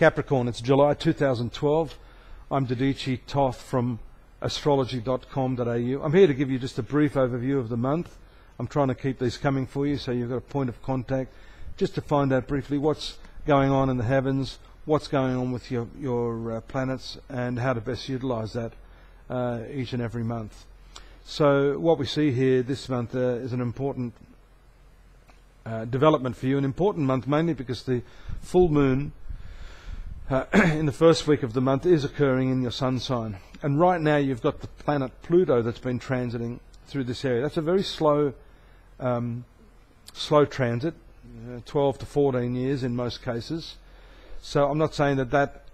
Capricorn, it's July 2012. I'm Dadhichi Toth from astrology.com.au. I'm here to give you just a brief overview of the month. I'm trying to keep these coming for you so you've got a point of contact just to find out briefly what's going on in the heavens, what's going on with your planets, and how to best utilize that each and every month. So what we see here this month is an important development for you, an important month mainly because the full moon in the first week of the month is occurring in your sun sign. And right now you've got the planet Pluto that's been transiting through this area. That's a very slow transit, 12 to 14 years in most cases. So I'm not saying that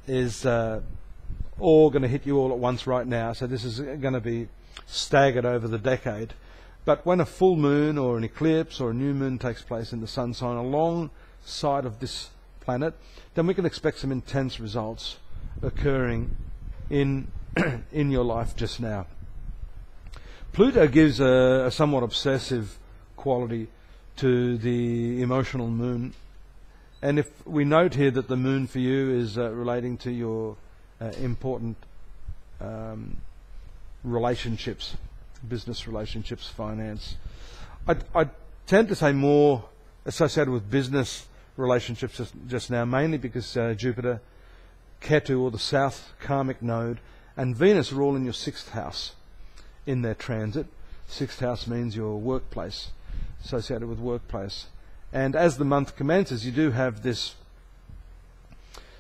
is all going to hit you all at once right now. So this is going to be staggered over the decade. But when a full moon or an eclipse or a new moon takes place in the sun sign alongside of this planet, then we can expect some intense results occurring in your life just now. Pluto gives a somewhat obsessive quality to the emotional moon. And if we note here that the moon for you is relating to your important relationships, business relationships, finance. I tend to say more associated with business relationships just now, mainly because Jupiter, Ketu, or the South Karmic Node, and Venus are all in your 6th house in their transit. 6th house means your workplace, associated with workplace. And as the month commences, you do have this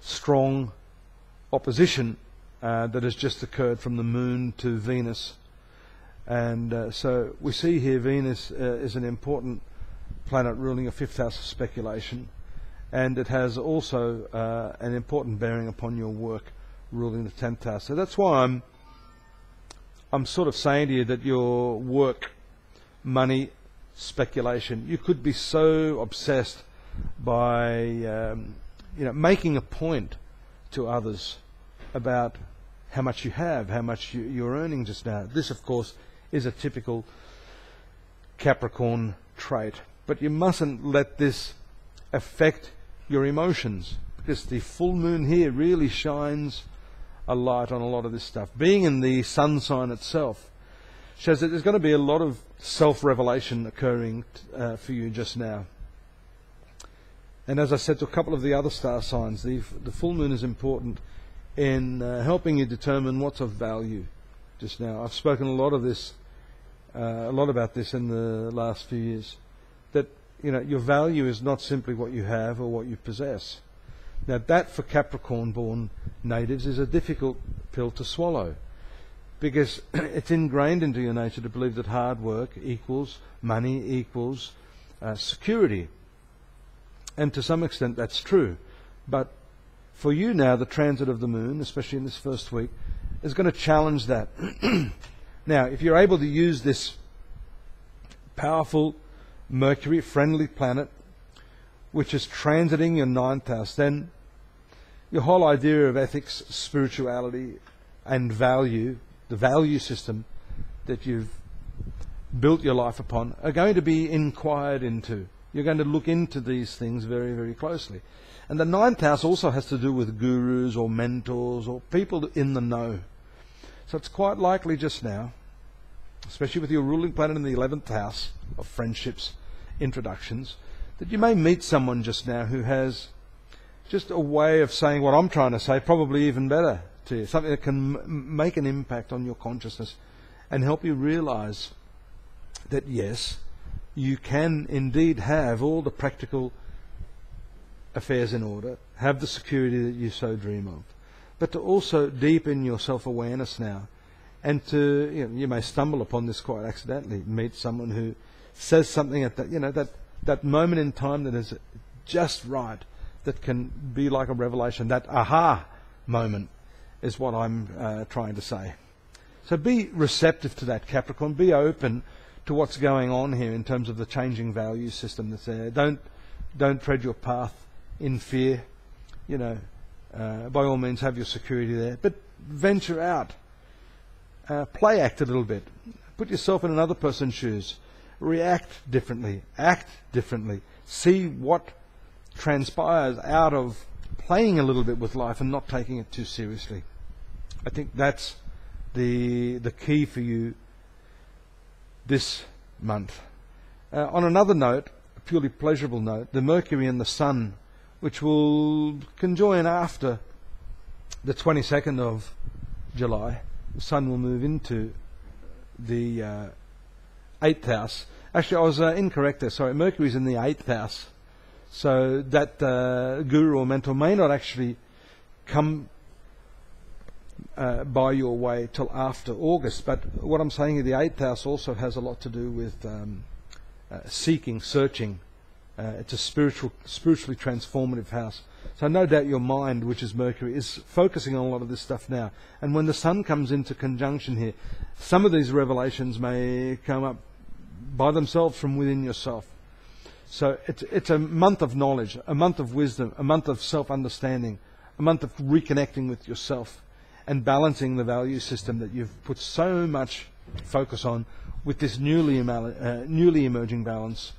strong opposition that has just occurred from the moon to Venus. And so we see here Venus is an important planet ruling a 5th house of speculation, and it has also an important bearing upon your work ruling the 10th house. So that's why I'm sort of saying to you that your work, money, speculation, you could be so obsessed by making a point to others about how much you have, how much you're earning just now. This, of course, is a typical Capricorn trait. But you mustn't let this affect your emotions, because the full moon here really shines a light on a lot of this stuff. Being in the sun sign itself shows that there's going to be a lot of self-revelation occurring for you just now. And as I said to a couple of the other star signs, the full moon is important in helping you determine what's of value just now. I've spoken a lot about this in the last few years, that your value is not simply what you have or what you possess. Now that, for Capricorn born natives, is a difficult pill to swallow, because it's ingrained into your nature to believe that hard work equals money, equals security. And to some extent that's true. But for you now, the transit of the moon, especially in this first week, is going to challenge that. Now, if you're able to use this powerful Mercury-friendly planet, which is transiting your 9th house, then your whole idea of ethics, spirituality, and value, the value system that you've built your life upon, are going to be inquired into. You're going to look into these things very, very closely. And the 9th house also has to do with gurus or mentors or people in the know. So it's quite likely just now, especially with your ruling planet in the 11th house of friendships, introductions, that you may meet someone just now who has just a way of saying what I'm trying to say, probably even better to you, something that can make an impact on your consciousness and help you realize that yes, you can indeed have all the practical affairs in order, have the security that you so dream of, but to also deepen your self-awareness now, and to, you may stumble upon this quite accidentally, meet someone who says something at that moment in time that is just right, that can be like a revelation. That aha moment is what I'm trying to say. So be receptive to that, Capricorn. Be open to what's going on here in terms of the changing value system that's there. Don't tread your path in fear. By all means have your security there, but venture out. Play act a little bit. Put yourself in another person's shoes. React differently. Act differently. See what transpires out of playing a little bit with life and not taking it too seriously. I think that's the key for you this month. On another note, a purely pleasurable note, the Mercury and the Sun, which will conjoin after the 22nd of July, the Sun will move into the 8th house. Actually, I was incorrect there. Sorry, Mercury's in the 8th house. So that guru or mentor may not actually come by your way till after August. But what I'm saying is the 8th house also has a lot to do with seeking, searching. It's a spiritually transformative house. So no doubt your mind, which is Mercury, is focusing on a lot of this stuff now. And when the Sun comes into conjunction here, some of these revelations may come up by themselves from within yourself. So it's a month of knowledge, a month of wisdom, a month of self-understanding, a month of reconnecting with yourself and balancing the value system that you've put so much focus on with this newly emerging balance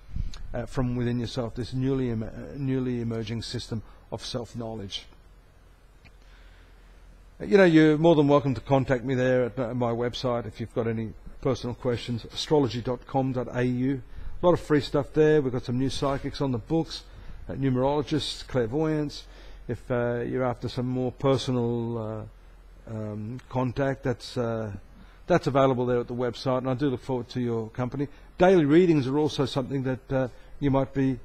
from within yourself, this newly emerging system of self-knowledge. You're more than welcome to contact me there at my website if you've got any personal questions, astrology.com.au. A lot of free stuff there. We've got some new psychics on the books, numerologists, clairvoyants. If you're after some more personal contact, that's available there at the website, and I do look forward to your company. Daily readings are also something that you might be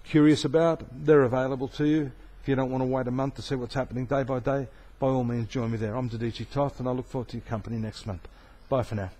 curious about. They're available to you. If you don't want to wait a month to see what's happening day by day, by all means join me there. I'm Dadhichi Toth, and I look forward to your company next month. Bye for now.